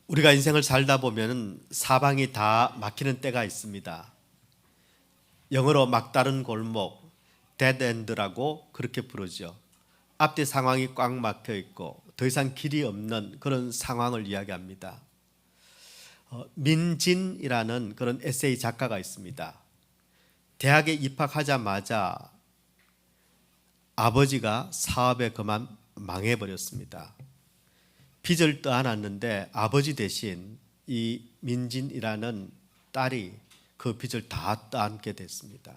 우리가 인생을 살다 보면 사방이 다 막히는 때가 있습니다. 영어로 막다른 골목, 데드 엔드라고 그렇게 부르죠. 앞뒤 상황이 꽉 막혀 있고 더 이상 길이 없는 그런 상황을 이야기합니다. 민진이라는 그런 에세이 작가가 있습니다. 대학에 입학하자마자 아버지가 사업에 그만 망해버렸습니다. 빚을 떠안았는데 아버지 대신 이 민진이라는 딸이 그 빚을 다 떠안게 됐습니다.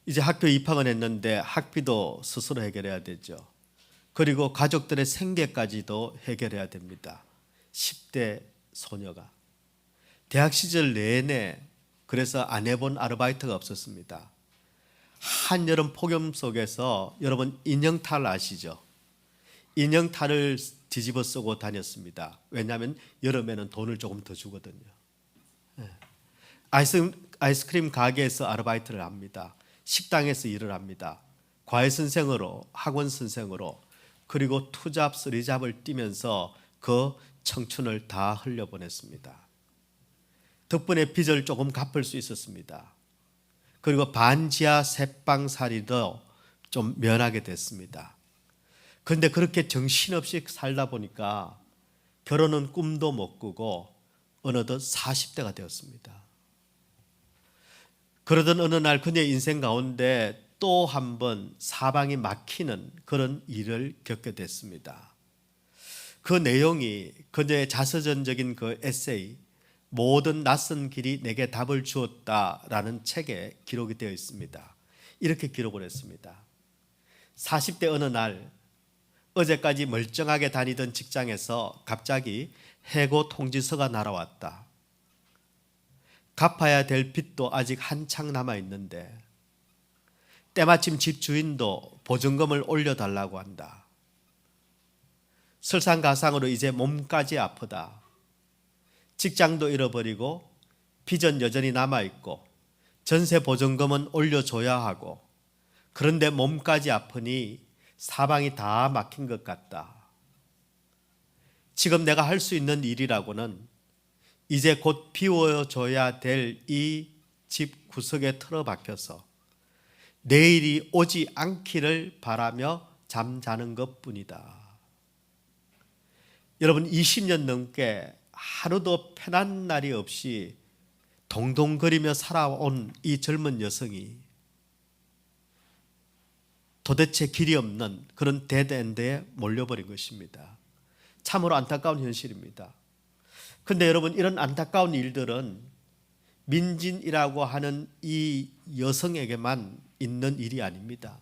이제 학교에 입학은 했는데 학비도 스스로 해결해야 되죠. 그리고 가족들의 생계까지도 해결해야 됩니다. 10대 소녀가 대학 시절 내내 그래서 안 해본 아르바이트가 없었습니다. 한여름 폭염 속에서 여러분 인형탈 아시죠? 인형탈을 뒤집어 쓰고 다녔습니다. 왜냐하면 여름에는 돈을 조금 더 주거든요. 아이스크림 가게에서 아르바이트를 합니다. 식당에서 일을 합니다. 과외 선생으로, 학원 선생으로, 그리고 투잡, 쓰리잡을 뛰면서 그 청춘을 다 흘려보냈습니다. 덕분에 빚을 조금 갚을 수 있었습니다. 그리고 반지하 새빵살이도 좀 면하게 됐습니다. 그런데 그렇게 정신없이 살다 보니까 결혼은 꿈도 못 꾸고 어느덧 40대가 되었습니다. 그러던 어느 날 그녀의 인생 가운데 또 한 번 사방이 막히는 그런 일을 겪게 됐습니다. 그 내용이 그녀의 자서전적인 그 에세이 모든 낯선 길이 내게 답을 주었다라는 책에 기록이 되어 있습니다. 이렇게 기록을 했습니다. 40대 어느 날 어제까지 멀쩡하게 다니던 직장에서 갑자기 해고 통지서가 날아왔다. 갚아야 될 빚도 아직 한창 남아있는데 때마침 집 주인도 보증금을 올려달라고 한다. 설상가상으로 이제 몸까지 아프다. 직장도 잃어버리고 빚은 여전히 남아있고 전세 보증금은 올려줘야 하고 그런데 몸까지 아프니 사방이 다 막힌 것 같다. 지금 내가 할 수 있는 일이라고는 이제 곧 비워줘야 될 이 집 구석에 틀어박혀서 내일이 오지 않기를 바라며 잠자는 것뿐이다. 여러분 20년 넘게 하루도 편한 날이 없이 동동거리며 살아온 이 젊은 여성이 도대체 길이 없는 그런 데드엔드에 몰려버린 것입니다. 참으로 안타까운 현실입니다. 그런데 여러분 이런 안타까운 일들은 민진이라고 하는 이 여성에게만 있는 일이 아닙니다.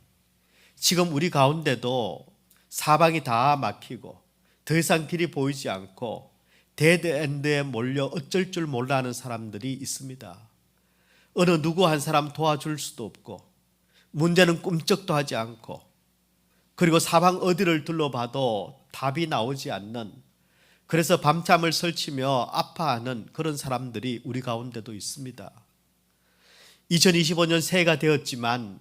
지금 우리 가운데도 사방이 다 막히고 더 이상 길이 보이지 않고 데드엔드에 몰려 어쩔 줄 몰라 하는 사람들이 있습니다. 어느 누구 한 사람 도와줄 수도 없고 문제는 꿈쩍도 하지 않고 그리고 사방 어디를 둘러봐도 답이 나오지 않는 그래서 밤잠을 설치며 아파하는 그런 사람들이 우리 가운데도 있습니다. 2025년 새해가 되었지만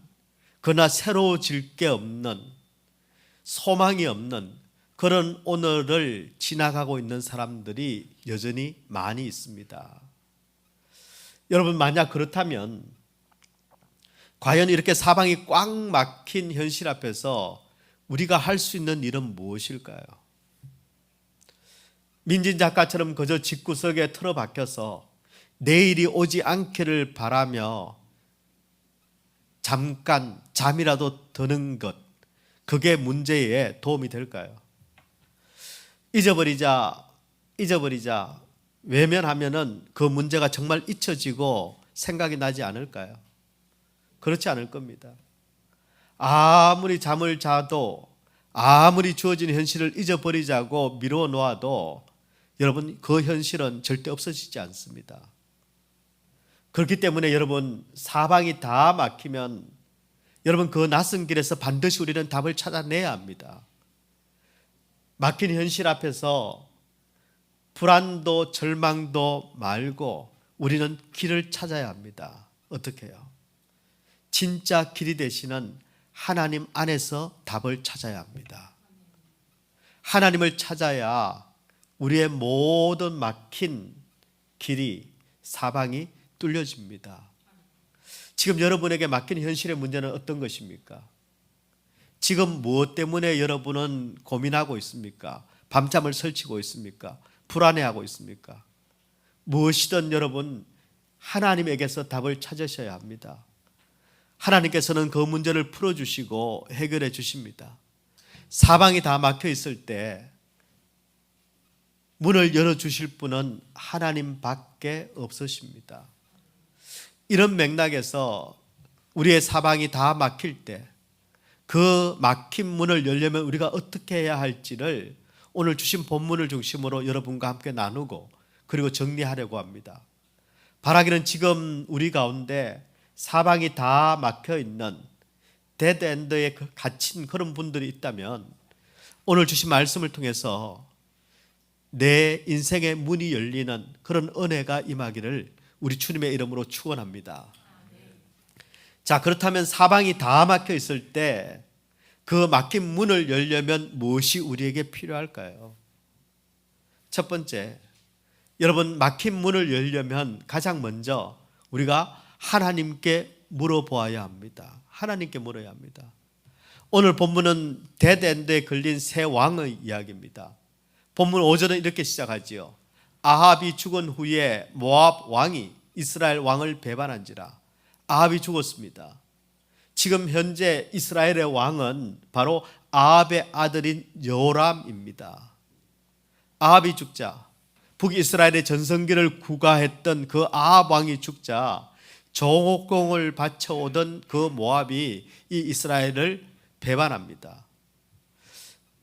그러나 새로워질 게 없는 소망이 없는 그런 오늘을 지나가고 있는 사람들이 여전히 많이 있습니다. 여러분 만약 그렇다면 과연 이렇게 사방이 꽉 막힌 현실 앞에서 우리가 할 수 있는 일은 무엇일까요? 민진 작가처럼 그저 집구석에 틀어박혀서 내일이 오지 않기를 바라며 잠깐 잠이라도 드는 것, 그게 문제에 도움이 될까요? 잊어버리자 외면하면은 그 문제가 정말 잊혀지고 생각이 나지 않을까요? 그렇지 않을 겁니다. 아무리 잠을 자도 아무리 주어진 현실을 잊어버리자고 미루어 놓아도 여러분 그 현실은 절대 없어지지 않습니다. 그렇기 때문에 여러분 사방이 다 막히면 여러분 그 낯선 길에서 반드시 우리는 답을 찾아내야 합니다. 막힌 현실 앞에서 불안도 절망도 말고 우리는 길을 찾아야 합니다. 어떻게 해요? 진짜 길이 되시는 하나님 안에서 답을 찾아야 합니다. 하나님을 찾아야 우리의 모든 막힌 길이 사방이 뚫려집니다. 지금 여러분에게 막힌 현실의 문제는 어떤 것입니까? 지금 무엇 때문에 여러분은 고민하고 있습니까? 밤잠을 설치고 있습니까? 불안해하고 있습니까? 무엇이든 여러분 하나님에게서 답을 찾으셔야 합니다. 하나님께서는 그 문제를 풀어주시고 해결해 주십니다. 사방이 다 막혀 있을 때 문을 열어주실 분은 하나님밖에 없으십니다. 이런 맥락에서 우리의 사방이 다 막힐 때 그 막힌 문을 열려면 우리가 어떻게 해야 할지를 오늘 주신 본문을 중심으로 여러분과 함께 나누고 그리고 정리하려고 합니다. 바라기는 지금 우리 가운데 사방이 다 막혀 있는 데드엔드에 갇힌 그런 분들이 있다면 오늘 주신 말씀을 통해서 내 인생의 문이 열리는 그런 은혜가 임하기를 우리 주님의 이름으로 축원합니다. 자, 그렇다면 사방이 다 막혀 있을 때 그 막힌 문을 열려면 무엇이 우리에게 필요할까요? 첫 번째, 여러분 막힌 문을 열려면 가장 먼저 우리가 하나님께 물어보아야 합니다. 하나님께 물어야 합니다. 오늘 본문은 데드엔드에 걸린 세 왕의 이야기입니다. 본문 5절은 이렇게 시작하지요. 아합이 죽은 후에 모압 왕이 이스라엘 왕을 배반한지라. 아합이 죽었습니다. 지금 현재 이스라엘의 왕은 바로 아합의 아들인 요람입니다. 아합이 죽자 북이스라엘의 전성기를 구가했던 그 아합 왕이 죽자 조공을 바쳐오던 그 모압이 이 이스라엘을 배반합니다.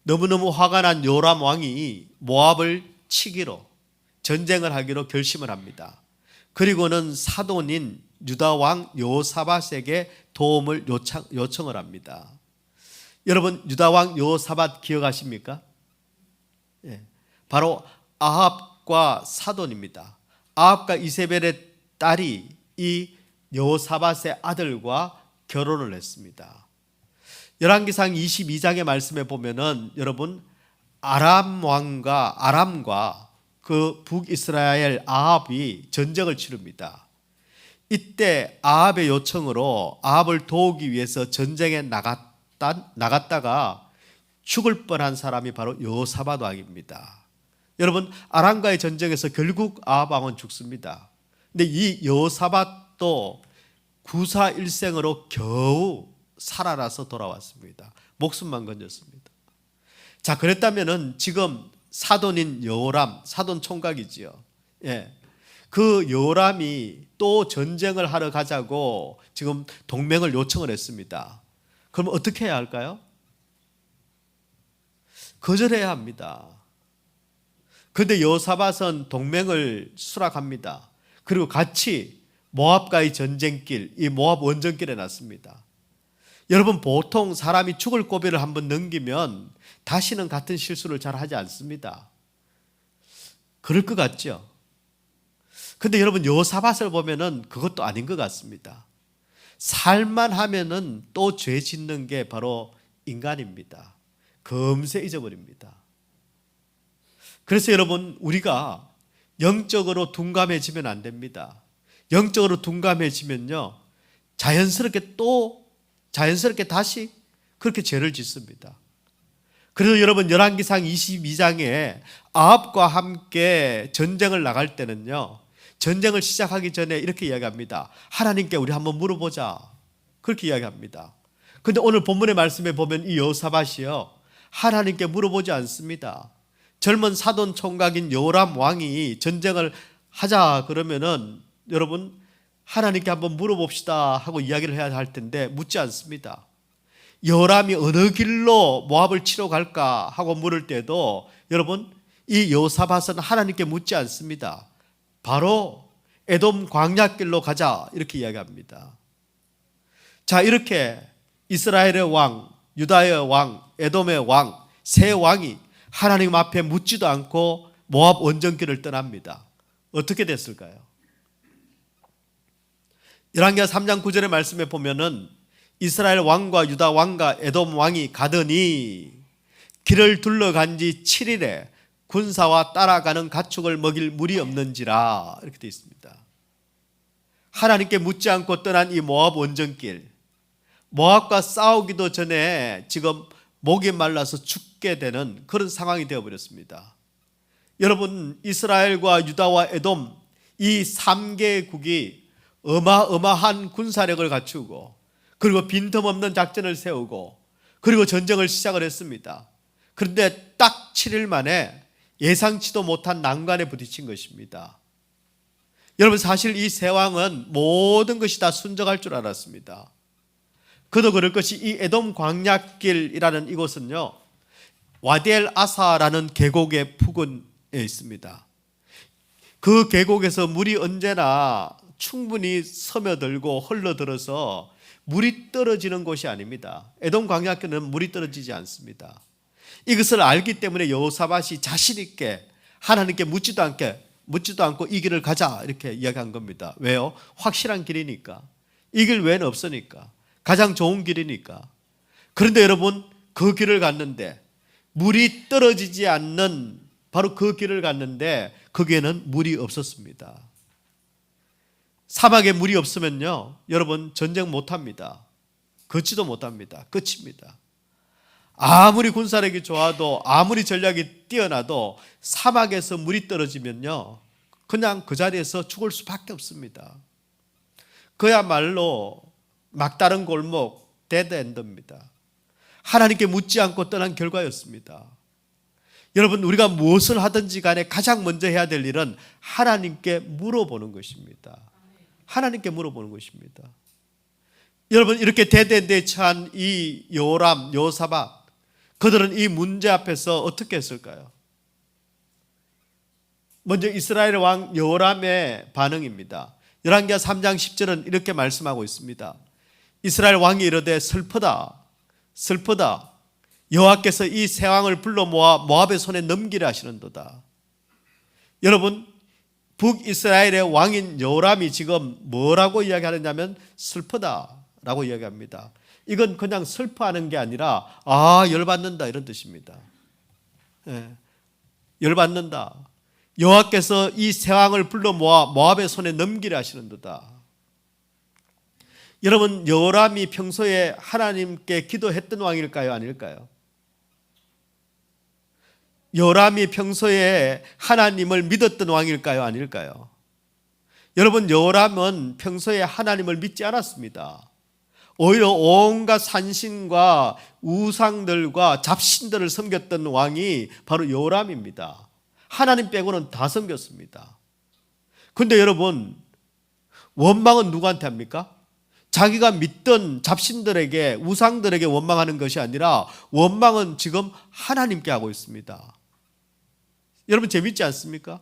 너무너무 화가 난 요람 왕이 모압을 치기로 전쟁을 하기로 결심을 합니다. 그리고는 사돈인 유다 왕 여호사밧에게 도움을 요청을 합니다. 여러분 유다 왕 여호사밧 기억하십니까? 예, 바로 아합과 사돈입니다. 아합과 이세벨의 딸이 이 여호사밧의 아들과 결혼을 했습니다. 열왕기상 22장의 말씀에 보면은 여러분 아람과 그 북이스라엘 아합이 전쟁을 치릅니다. 이때 아합의 요청으로 아합을 도우기 위해서 전쟁에 나갔다가 죽을 뻔한 사람이 바로 여호사밧 왕입니다. 여러분 아람과의 전쟁에서 결국 아합 왕은 죽습니다. 근데 이 여호사밧도 구사일생으로 겨우 살아나서 돌아왔습니다. 목숨만 건졌습니다. 자, 그랬다면은 지금 사돈인 여호람, 사돈 총각이지요. 예. 그 여호람이 또 전쟁을 하러 가자고 지금 동맹을 요청을 했습니다. 그럼 어떻게 해야 할까요? 거절해야 합니다. 그런데 여호사밧은 동맹을 수락합니다. 그리고 같이 모압과의 전쟁길, 이 모압 원정길에 났습니다. 여러분 보통 사람이 죽을 고비를 한번 넘기면 다시는 같은 실수를 잘 하지 않습니다. 그럴 것 같죠? 근데 여러분 여호사밧을 보면은 그것도 아닌 것 같습니다. 살만 하면은 또 죄 짓는 게 바로 인간입니다. 금세 잊어버립니다. 그래서 여러분 우리가 영적으로 둔감해지면 안 됩니다. 영적으로 둔감해지면요 자연스럽게 다시 그렇게 죄를 짓습니다. 그래서 여러분 열왕기상 22장에 아합과 함께 전쟁을 나갈 때는요 전쟁을 시작하기 전에 이렇게 이야기합니다. 하나님께 우리 한번 물어보자. 그렇게 이야기합니다. 그런데 오늘 본문의 말씀에 보면 이 여호사밧이요 하나님께 물어보지 않습니다. 젊은 사돈 총각인 요람 왕이 전쟁을 하자 그러면은 여러분 하나님께 한번 물어봅시다 하고 이야기를 해야 할 텐데 묻지 않습니다. 요람이 어느 길로 모압을 치러 갈까 하고 물을 때도 여러분 이 여호사밧은 하나님께 묻지 않습니다. 바로 에돔 광야길로 가자 이렇게 이야기합니다. 자, 이렇게 이스라엘의 왕, 유다의 왕, 에돔의 왕, 세 왕이 하나님 앞에 묻지도 않고 모압 원정길을 떠납니다. 어떻게 됐을까요? 열왕기하 3장 9절의 말씀에 보면은 이스라엘 왕과 유다 왕과 에돔 왕이 가더니 길을 둘러간 지 7일에 군사와 따라가는 가축을 먹일 물이 없는지라 이렇게 되어 있습니다. 하나님께 묻지 않고 떠난 이 모압 원정길, 모압과 싸우기도 전에 지금 목이 말라서 죽게 되는 그런 상황이 되어버렸습니다. 여러분, 이스라엘과 유다와 에돔 이 3개국이 어마어마한 군사력을 갖추고 그리고 빈틈없는 작전을 세우고 그리고 전쟁을 시작을 했습니다. 그런데 딱 7일 만에 예상치도 못한 난관에 부딪힌 것입니다. 여러분, 사실 이 세 왕은 모든 것이 다 순적할 줄 알았습니다. 그도 그럴 것이 이 에돔 광야길이라는 이곳은요, 와디엘 아사라는 계곡의 부근에 있습니다. 그 계곡에서 물이 언제나 충분히 스며들고 흘러들어서 물이 떨어지는 곳이 아닙니다. 에돔 광야길은 물이 떨어지지 않습니다. 이것을 알기 때문에 여호사밧이 자신 있게 하나님께 묻지도 않고 이 길을 가자 이렇게 이야기한 겁니다. 왜요? 확실한 길이니까. 이 길 외에는 없으니까. 가장 좋은 길이니까. 그런데 여러분, 그 길을 갔는데 물이 떨어지지 않는 바로 그 길을 갔는데 거기에는 물이 없었습니다. 사막에 물이 없으면요, 여러분 전쟁 못합니다. 걷지도 못합니다. 끝입니다. 아무리 군사력이 좋아도 아무리 전략이 뛰어나도 사막에서 물이 떨어지면요, 그냥 그 자리에서 죽을 수밖에 없습니다. 그야말로 막다른 골목, 데드엔드입니다. 하나님께 묻지 않고 떠난 결과였습니다. 여러분, 우리가 무엇을 하든지 간에 가장 먼저 해야 될 일은 하나님께 물어보는 것입니다. 하나님께 물어보는 것입니다. 여러분, 이렇게 데드엔드에 처한 이 요람, 여호사밧, 그들은 이 문제 앞에서 어떻게 했을까요? 먼저 이스라엘 왕 여호람의 반응입니다. 열왕기하 3장 10절은 이렇게 말씀하고 있습니다. 이스라엘 왕이 이르되 슬프다 슬프다, 여호와께서 이 세 왕을 불러 모아 모압의 손에 넘기려 하시는도다. 여러분, 북이스라엘의 왕인 여호람이 지금 뭐라고 이야기하느냐면 슬프다라고 이야기합니다. 이건 그냥 슬퍼하는 게 아니라 열받는다 이런 뜻입니다. 열받는다. 여호와께서 이 세 왕을 불러 모아 모압의 손에 넘기려 하시는도다. 여러분, 여호람이 평소에 하나님께 기도했던 왕일까요? 아닐까요? 여호람이 평소에 하나님을 믿었던 왕일까요? 아닐까요? 여러분, 여호람은 평소에 하나님을 믿지 않았습니다. 오히려 온갖 산신과 우상들과 잡신들을 섬겼던 왕이 바로 여호람입니다. 하나님 빼고는 다 섬겼습니다. 그런데 여러분, 원망은 누구한테 합니까? 자기가 믿던 잡신들에게, 우상들에게 원망하는 것이 아니라 원망은 지금 하나님께 하고 있습니다. 여러분, 재밌지 않습니까?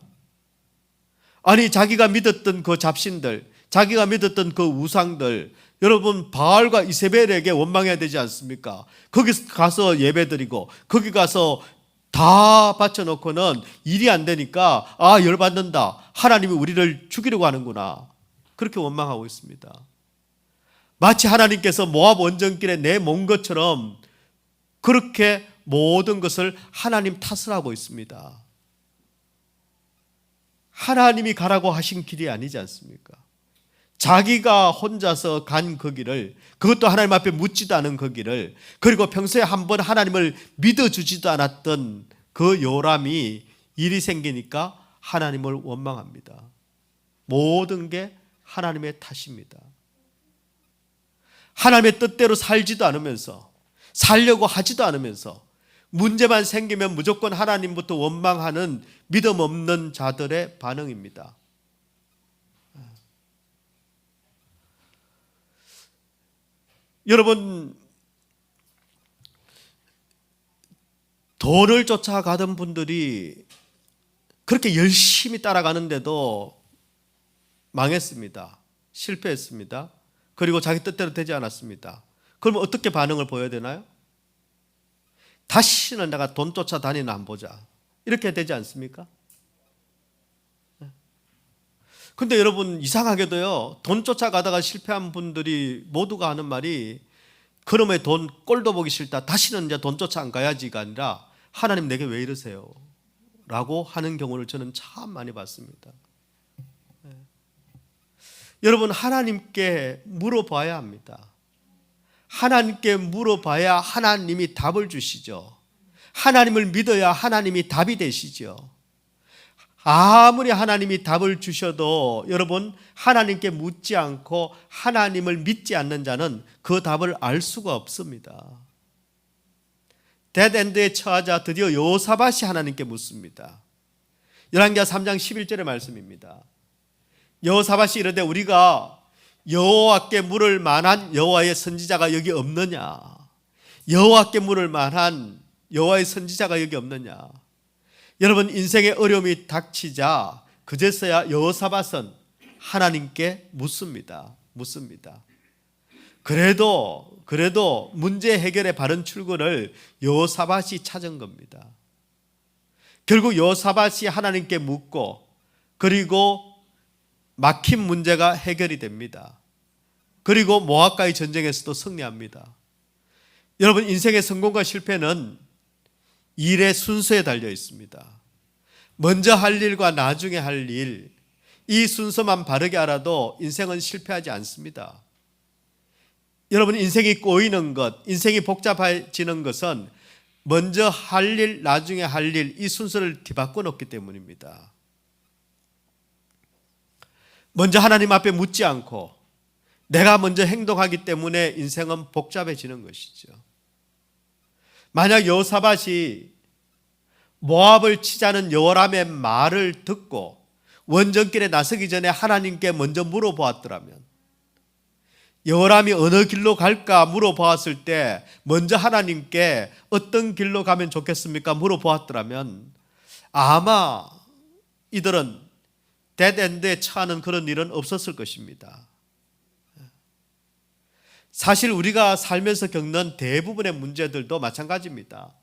아니, 자기가 믿었던 그 잡신들, 자기가 믿었던 그 우상들, 여러분 바알과 이세벨에게 원망해야 되지 않습니까? 거기 가서 예배드리고 거기 가서 다 바쳐놓고는 일이 안 되니까 열받는다, 하나님이 우리를 죽이려고 하는구나, 그렇게 원망하고 있습니다. 마치 하나님께서 모압 원정길에 내몬 것처럼 그렇게 모든 것을 하나님 탓을 하고 있습니다. 하나님이 가라고 하신 길이 아니지 않습니까? 자기가 혼자서 간 그 길을, 그것도 하나님 앞에 묻지도 않은 그 길을, 그리고 평소에 한번 하나님을 믿어주지도 않았던 그 요람이 일이 생기니까 하나님을 원망합니다. 모든 게 하나님의 탓입니다. 하나님의 뜻대로 살지도 않으면서, 살려고 하지도 않으면서 문제만 생기면 무조건 하나님부터 원망하는 믿음 없는 자들의 반응입니다. 여러분, 돈을 쫓아가던 분들이 그렇게 열심히 따라가는데도 망했습니다. 실패했습니다. 그리고 자기 뜻대로 되지 않았습니다. 그러면 어떻게 반응을 보여야 되나요? 다시는 내가 돈 쫓아다니나 안 보자, 이렇게 되지 않습니까? 근데 여러분, 이상하게도요, 돈 쫓아가다가 실패한 분들이 모두가 하는 말이 그놈의 돈 꼴도 보기 싫다, 다시는 이제 돈 쫓아 안 가야지가 아니라 하나님 내게 왜 이러세요? 라고 하는 경우를 저는 참 많이 봤습니다. 여러분, 하나님께 물어봐야 합니다. 하나님께 물어봐야 하나님이 답을 주시죠. 하나님을 믿어야 하나님이 답이 되시죠. 아무리 하나님이 답을 주셔도 여러분, 하나님께 묻지 않고 하나님을 믿지 않는 자는 그 답을 알 수가 없습니다. 데드엔드에 처하자 드디어 여호사밧이 하나님께 묻습니다. 열왕기하 3장 11절의 말씀입니다. 여호사밧이 이르되 우리가 여호와께 물을 만한 여호와의 선지자가 여기 없느냐? 여호와께 물을 만한 여호와의 선지자가 여기 없느냐? 여러분, 인생의 어려움이 닥치자 그제서야 여호사밧은 하나님께 묻습니다. 그래도 문제 해결의 바른 출구를 여호사밧이 찾은 겁니다. 결국 여호사밧이 하나님께 묻고 그리고 막힌 문제가 해결이 됩니다. 그리고 모압과의 전쟁에서도 승리합니다. 여러분, 인생의 성공과 실패는 일의 순서에 달려 있습니다. 먼저 할 일과 나중에 할 일, 이 순서만 바르게 알아도 인생은 실패하지 않습니다. 여러분, 인생이 꼬이는 것, 인생이 복잡해지는 것은 먼저 할 일, 나중에 할 일, 이 순서를 뒤바꿔 놓기 때문입니다. 먼저 하나님 앞에 묻지 않고 내가 먼저 행동하기 때문에 인생은 복잡해지는 것이죠. 만약 여호사밧이 모압을 치자는 여호람의 말을 듣고 원정길에 나서기 전에 하나님께 먼저 물어보았더라면, 여호람이 어느 길로 갈까 물어보았을 때 먼저 하나님께 어떤 길로 가면 좋겠습니까 물어보았더라면 아마 이들은 데드엔드에 처하는 그런 일은 없었을 것입니다. 사실 우리가 살면서 겪는 대부분의 문제들도 마찬가지입니다.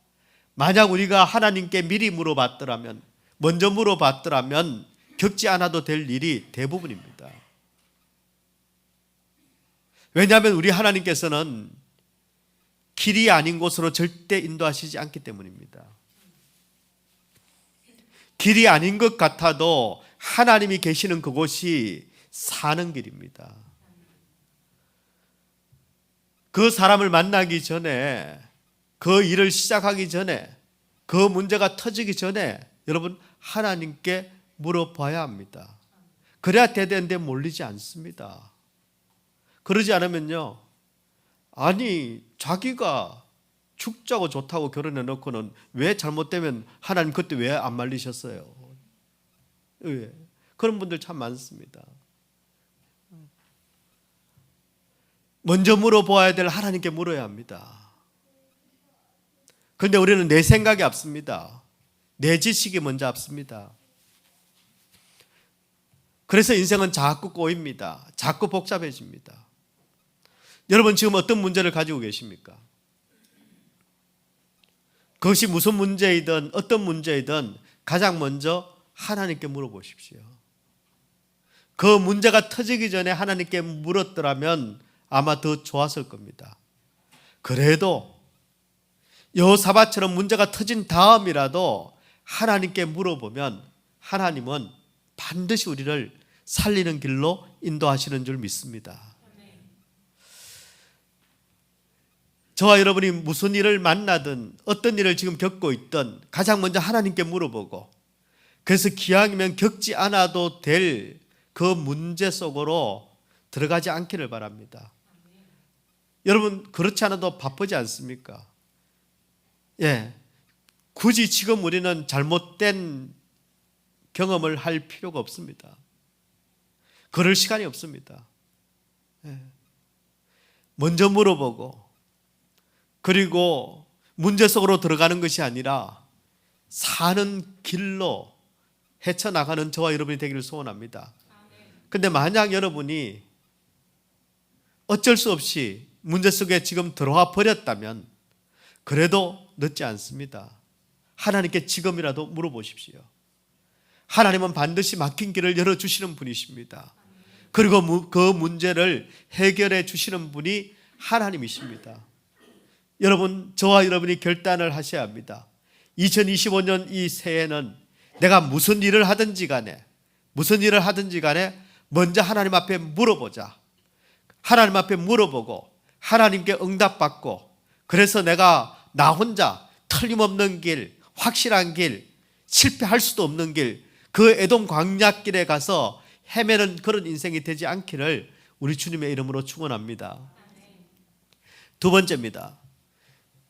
만약 우리가 하나님께 미리 물어봤더라면, 먼저 물어봤더라면 겪지 않아도 될 일이 대부분입니다. 왜냐하면 우리 하나님께서는 길이 아닌 곳으로 절대 인도하시지 않기 때문입니다. 길이 아닌 것 같아도 하나님이 계시는 그곳이 사는 길입니다. 그 사람을 만나기 전에, 그 일을 시작하기 전에, 그 문제가 터지기 전에 여러분, 하나님께 물어봐야 합니다. 그래야 데드엔드에 몰리지 않습니다. 그러지 않으면요, 아니 자기가 죽자고 좋다고 결혼해 놓고는 왜 잘못되면 하나님 그때 왜 안 말리셨어요? 왜? 그런 분들 참 많습니다. 먼저 물어보아야 될 하나님께 물어야 합니다. 그런데 우리는 내 생각이 앞섭니다. 내 지식이 먼저 앞섭니다. 그래서 인생은 자꾸 꼬입니다. 자꾸 복잡해집니다. 여러분, 지금 어떤 문제를 가지고 계십니까? 그것이 무슨 문제이든 어떤 문제이든 가장 먼저 하나님께 물어보십시오. 그 문제가 터지기 전에 하나님께 물었더라면 아마 더 좋았을 겁니다. 그래도 여호사밧처럼 문제가 터진 다음이라도 하나님께 물어보면 하나님은 반드시 우리를 살리는 길로 인도하시는 줄 믿습니다. 저와 여러분이 무슨 일을 만나든 어떤 일을 지금 겪고 있든 가장 먼저 하나님께 물어보고, 그래서 기왕이면 겪지 않아도 될 그 문제 속으로 들어가지 않기를 바랍니다. 여러분, 그렇지 않아도 바쁘지 않습니까? 예, 굳이 지금 우리는 잘못된 경험을 할 필요가 없습니다. 그럴 시간이 없습니다. 예. 먼저 물어보고, 그리고 문제 속으로 들어가는 것이 아니라 사는 길로 헤쳐나가는 저와 여러분이 되기를 소원합니다. 그런데 만약 여러분이 어쩔 수 없이 문제 속에 지금 들어와 버렸다면 그래도 늦지 않습니다. 하나님께 지금이라도 물어보십시오. 하나님은 반드시 막힌 길을 열어주시는 분이십니다. 그리고 그 문제를 해결해 주시는 분이 하나님이십니다. 여러분, 저와 여러분이 결단을 하셔야 합니다. 2025년 이 새해는 내가 무슨 일을 하든지 간에 먼저 하나님 앞에 물어보자. 하나님 앞에 물어보고 하나님께 응답받고, 그래서 내가 나 혼자 틀림없는 길, 확실한 길, 실패할 수도 없는 길, 그 에돔 광야길에 가서 헤매는 그런 인생이 되지 않기를 우리 주님의 이름으로 축원합니다. 두 번째입니다.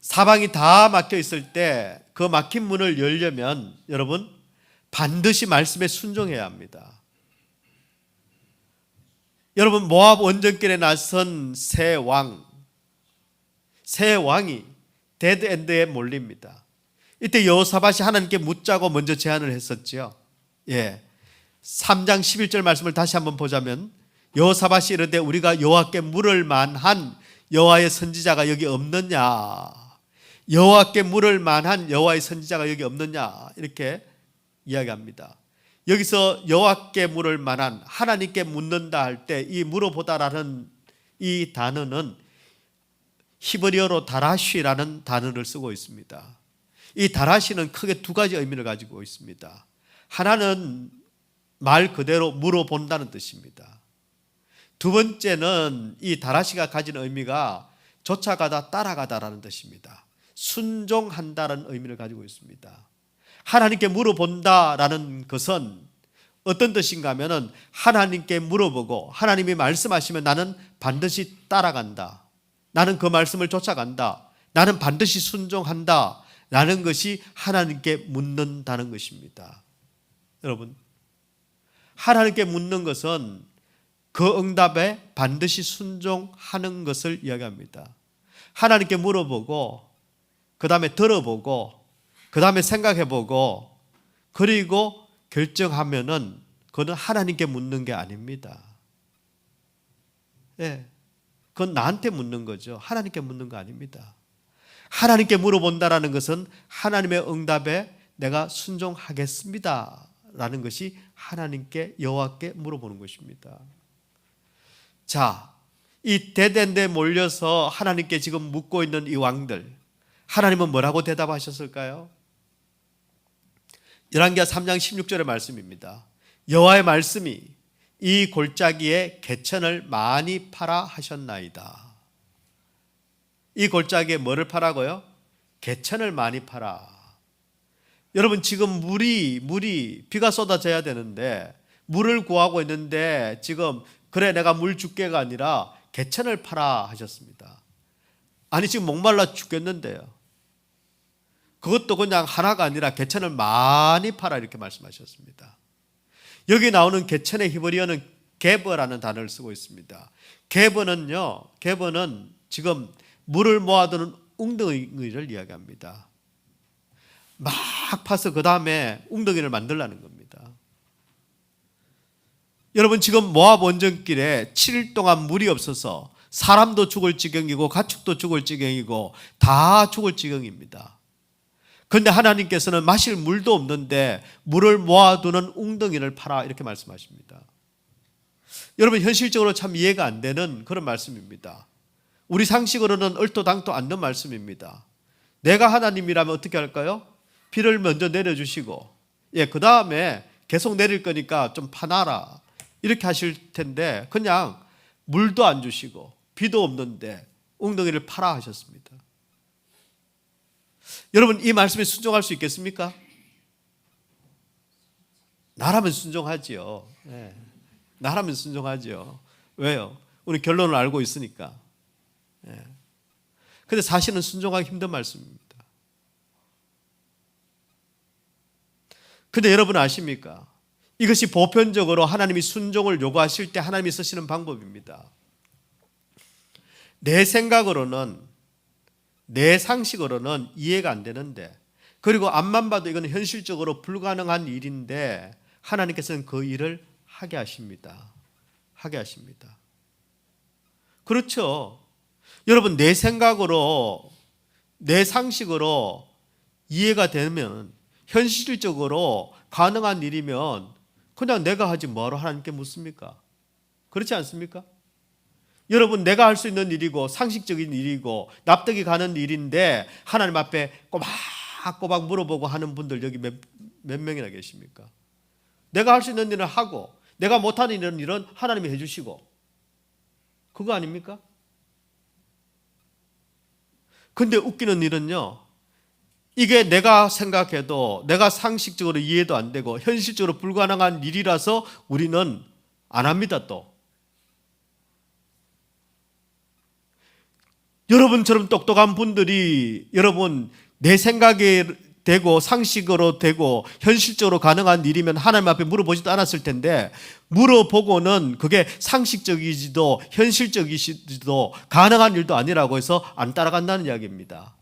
사방이 다 막혀 있을 때 그 막힌 문을 열려면 여러분 반드시 말씀에 순종해야 합니다. 여러분, 모압 원정길에 나선 세 왕이 데드엔드에 몰립니다. 이때 여호사밧이 하나님께 묻자고 먼저 제안을 했었죠. 3장 11절 말씀을 다시 한번 보자면, 여호사밧이 이르되 우리가 여호와께 물을 만한 여호와의 선지자가 여기 없느냐, 여호와께 물을 만한 여호와의 선지자가 여기 없느냐, 이렇게 이야기합니다. 여기서 여호와께 물을 만한, 하나님께 묻는다 할 때 이 물어보다라는 이 단어는 히브리어로 다라쉬라는 단어를 쓰고 있습니다. 이 다라쉬는 크게 두 가지 의미를 가지고 있습니다. 하나는 말 그대로 물어본다는 뜻입니다. 두 번째는 이 다라쉬가 가진 의미가 쫓아가다, 따라가다라는 뜻입니다. 순종한다는 의미를 가지고 있습니다. 하나님께 물어본다라는 것은 어떤 뜻인가 하면은 하나님께 물어보고 하나님이 말씀하시면 나는 반드시 따라간다, 나는 그 말씀을 쫓아간다, 나는 반드시 순종한다 라는 것이 하나님께 묻는다는 것입니다. 여러분, 하나님께 묻는 것은 그 응답에 반드시 순종하는 것을 이야기합니다. 하나님께 물어보고, 그 다음에 들어보고, 그 다음에 생각해보고, 그리고 결정하면은 그건 하나님께 묻는 게 아닙니다. 그건 나한테 묻는 거죠. 하나님께 묻는 거 아닙니다. 하나님께 물어본다라는 것은 하나님의 응답에 내가 순종하겠습니다 라는 것이 하나님께, 여호와께 물어보는 것입니다. 자, 이 데드엔드에 몰려서 하나님께 지금 묻고 있는 이 왕들, 하나님은 뭐라고 대답하셨을까요? 열왕기하 3장 16절의 말씀입니다. 여호와의 말씀이 이 골짜기에 개천을 많이 파라 하셨나이다. 이 골짜기에 뭐를 파라고요? 개천을 많이 파라. 여러분, 지금 물이 비가 쏟아져야 되는데 물을 구하고 있는데 지금 그래 내가 물 줄게가 아니라 개천을 파라 하셨습니다. 아니, 지금 목말라 죽겠는데요. 그것도 그냥 하나가 아니라 개천을 많이 파라 이렇게 말씀하셨습니다. 여기 나오는 개천의 히브리어는 게버라는 단어를 쓰고 있습니다. 게버는 지금 물을 모아두는 웅덩이를 이야기합니다. 막 파서 그 다음에 웅덩이를 만들라는 겁니다. 여러분, 지금 모압 원정길에 7일 동안 물이 없어서 사람도 죽을 지경이고 가축도 죽을 지경이고 다 죽을 지경입니다. 그런데 하나님께서는 마실 물도 없는데 물을 모아두는 웅덩이를 파라 이렇게 말씀하십니다. 여러분, 현실적으로 참 이해가 안 되는 그런 말씀입니다. 우리 상식으로는 얼토당토 않는 말씀입니다. 내가 하나님이라면 어떻게 할까요? 비를 먼저 내려주시고, 그 다음에 계속 내릴 거니까 좀 파놔라 이렇게 하실 텐데, 그냥 물도 안 주시고 비도 없는데 웅덩이를 파라 하셨습니다. 여러분, 이 말씀에 순종할 수 있겠습니까? 나라면 순종하지요. 나라면 순종하지요. 왜요? 우리 결론을 알고 있으니까. 그런데 사실은 순종하기 힘든 말씀입니다. 그런데 여러분 아십니까? 이것이 보편적으로 하나님이 순종을 요구하실 때 하나님이 쓰시는 방법입니다. 내 생각으로는, 내 상식으로는 이해가 안 되는데, 그리고 앞만 봐도 이건 현실적으로 불가능한 일인데 하나님께서는 그 일을 하게 하십니다. 하게 하십니다. 그렇죠. 여러분, 내 생각으로, 내 상식으로 이해가 되면, 현실적으로 가능한 일이면 그냥 내가 하지 뭐하러 하나님께 묻습니까? 그렇지 않습니까? 여러분, 내가 할 수 있는 일이고 상식적인 일이고 납득이 가는 일인데 하나님 앞에 꼬박꼬박 물어보고 하는 분들 여기 몇 명이나 계십니까? 내가 할 수 있는 일은 하고 내가 못하는 일은 하나님이 해주시고, 그거 아닙니까? 근데 웃기는 일은요, 이게 내가 생각해도 내가 상식적으로 이해도 안 되고 현실적으로 불가능한 일이라서 우리는 안 합니다. 또 여러분처럼 똑똑한 분들이 여러분 내 생각에 되고 상식으로 되고 현실적으로 가능한 일이면 하나님 앞에 물어보지도 않았을 텐데, 물어보고는 그게 상식적이지도 현실적이지도 가능한 일도 아니라고 해서 안 따라간다는 이야기입니다.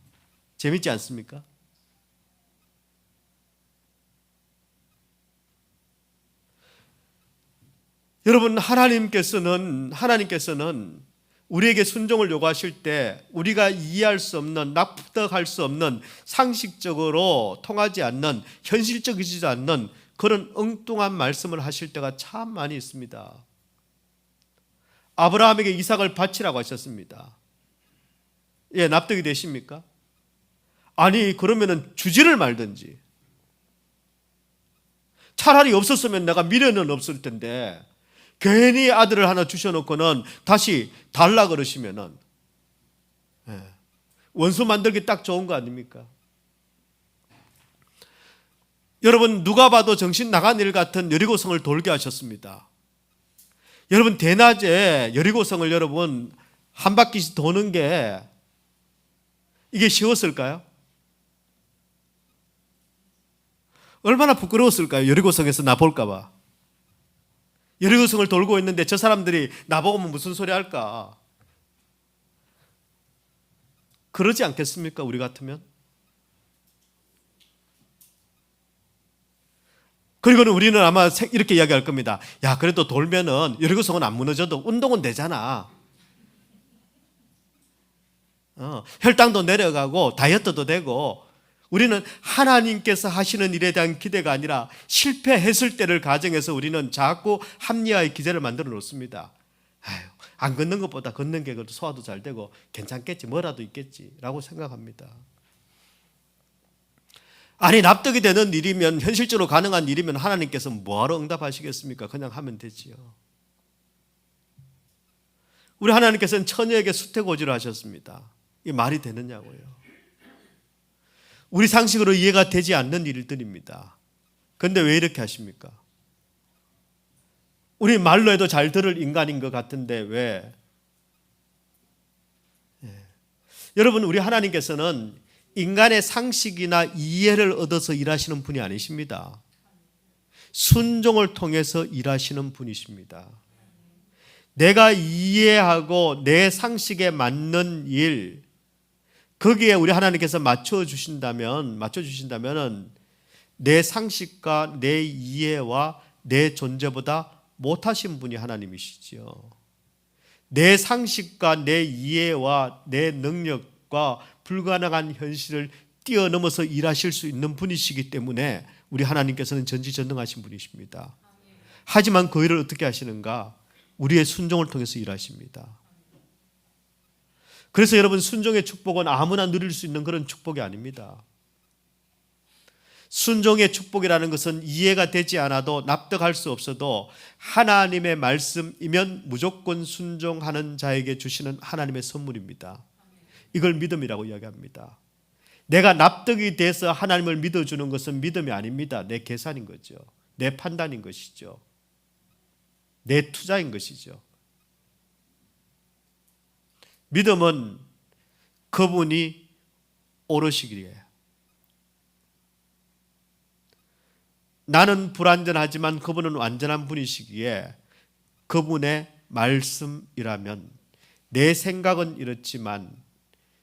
재밌지 않습니까? 여러분, 하나님께서는 우리에게 순종을 요구하실 때 우리가 이해할 수 없는, 납득할 수 없는, 상식적으로 통하지 않는, 현실적이지 않는 그런 엉뚱한 말씀을 하실 때가 참 많이 있습니다. 아브라함에게 이삭을 바치라고 하셨습니다. 예, 납득이 되십니까? 아니, 그러면은 주지를 말든지. 차라리 없었으면 내가 미련은 없을 텐데 괜히 아들을 하나 주셔놓고는 다시 달라 그러시면은, 원수 만들기 딱 좋은 거 아닙니까? 여러분, 누가 봐도 정신 나간 일 같은 여리고성을 돌게 하셨습니다. 여러분, 대낮에 여리고성을 여러분 한 바퀴씩 도는 게 이게 쉬웠을까요? 얼마나 부끄러웠을까요? 여리고성에서 나 볼까 봐. 여리고성을 돌고 있는데 저 사람들이 나보고 무슨 소리 할까? 그러지 않겠습니까? 우리 같으면? 그리고는 우리는 아마 이렇게 이야기할 겁니다. 야, 그래도 돌면은 여리고성은 안 무너져도 운동은 되잖아. 혈당도 내려가고 다이어트도 되고. 우리는 하나님께서 하시는 일에 대한 기대가 아니라 실패했을 때를 가정해서 우리는 자꾸 합리화의 기제를 만들어 놓습니다. 아유, 안 걷는 것보다 걷는 게 그래도 소화도 잘 되고 괜찮겠지, 뭐라도 있겠지라고 생각합니다. 아니, 납득이 되는 일이면, 현실적으로 가능한 일이면 하나님께서 뭐하러 응답하시겠습니까? 그냥 하면 되지요. 우리 하나님께서는 처녀에게 수태고지를 하셨습니다. 이게 말이 되느냐고요. 우리 상식으로 이해가 되지 않는 일들입니다. 그런데 왜 이렇게 하십니까? 우리 말로 해도 잘 들을 인간인 것 같은데 왜? 여러분, 우리 하나님께서는 인간의 상식이나 이해를 얻어서 일하시는 분이 아니십니다. 순종을 통해서 일하시는 분이십니다. 내가 이해하고 내 상식에 맞는 일, 거기에 우리 하나님께서 맞춰주신다면 내 상식과 내 이해와 내 존재보다 못하신 분이 하나님이시죠. 내 상식과 내 이해와 내 능력과 불가능한 현실을 뛰어넘어서 일하실 수 있는 분이시기 때문에 우리 하나님께서는 전지전능하신 분이십니다. 하지만 그 일을 어떻게 하시는가? 우리의 순종을 통해서 일하십니다. 그래서 여러분, 순종의 축복은 아무나 누릴 수 있는 그런 축복이 아닙니다. 순종의 축복이라는 것은 이해가 되지 않아도, 납득할 수 없어도 하나님의 말씀이면 무조건 순종하는 자에게 주시는 하나님의 선물입니다. 이걸 믿음이라고 이야기합니다. 내가 납득이 돼서 하나님을 믿어주는 것은 믿음이 아닙니다. 내 계산인 거죠. 내 판단인 것이죠. 내 투자인 것이죠. 믿음은 그분이 오르시기에, 나는 불완전하지만 그분은 완전한 분이시기에 그분의 말씀이라면, 내 생각은 이렇지만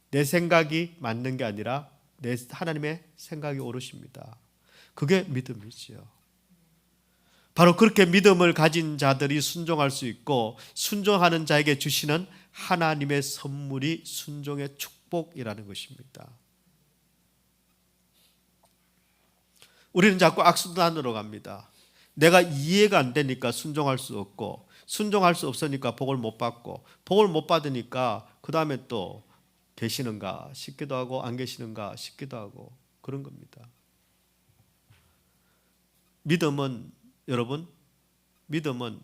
내 생각이 맞는 게 아니라 내 하나님의 생각이 오르십니다. 그게 믿음이지요. 바로 그렇게 믿음을 가진 자들이 순종할 수 있고, 순종하는 자에게 주시는 하나님의 선물이 순종의 축복이라는 것입니다. 우리는 자꾸 악순환으로 갑니다. 내가 이해가 안 되니까 순종할 수 없고, 순종할 수 없으니까 복을 못 받고, 복을 못 받으니까 그 다음에 또 계시는가 싶기도 하고 안 계시는가 싶기도 하고 그런 겁니다. 믿음은 여러분, 믿음은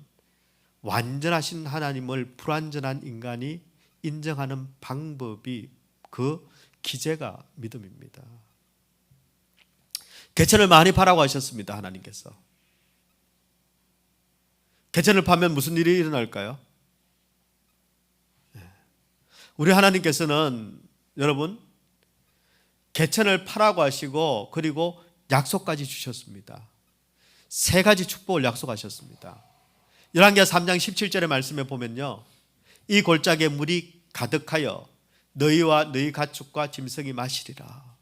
완전하신 하나님을 불완전한 인간이 인정하는 방법이, 그 기제가 믿음입니다. 개천을 많이 파라고 하셨습니다. 하나님께서. 개천을 파면 무슨 일이 일어날까요? 우리 하나님께서는 여러분 개천을 파라고 하시고 그리고 약속까지 주셨습니다. 세 가지 축복을 약속하셨습니다. 열왕기하 3장 17절의 말씀에 보면요, 이 골짜기에 물이 가득하여 너희와 너희 가축과 짐승이 마시리라.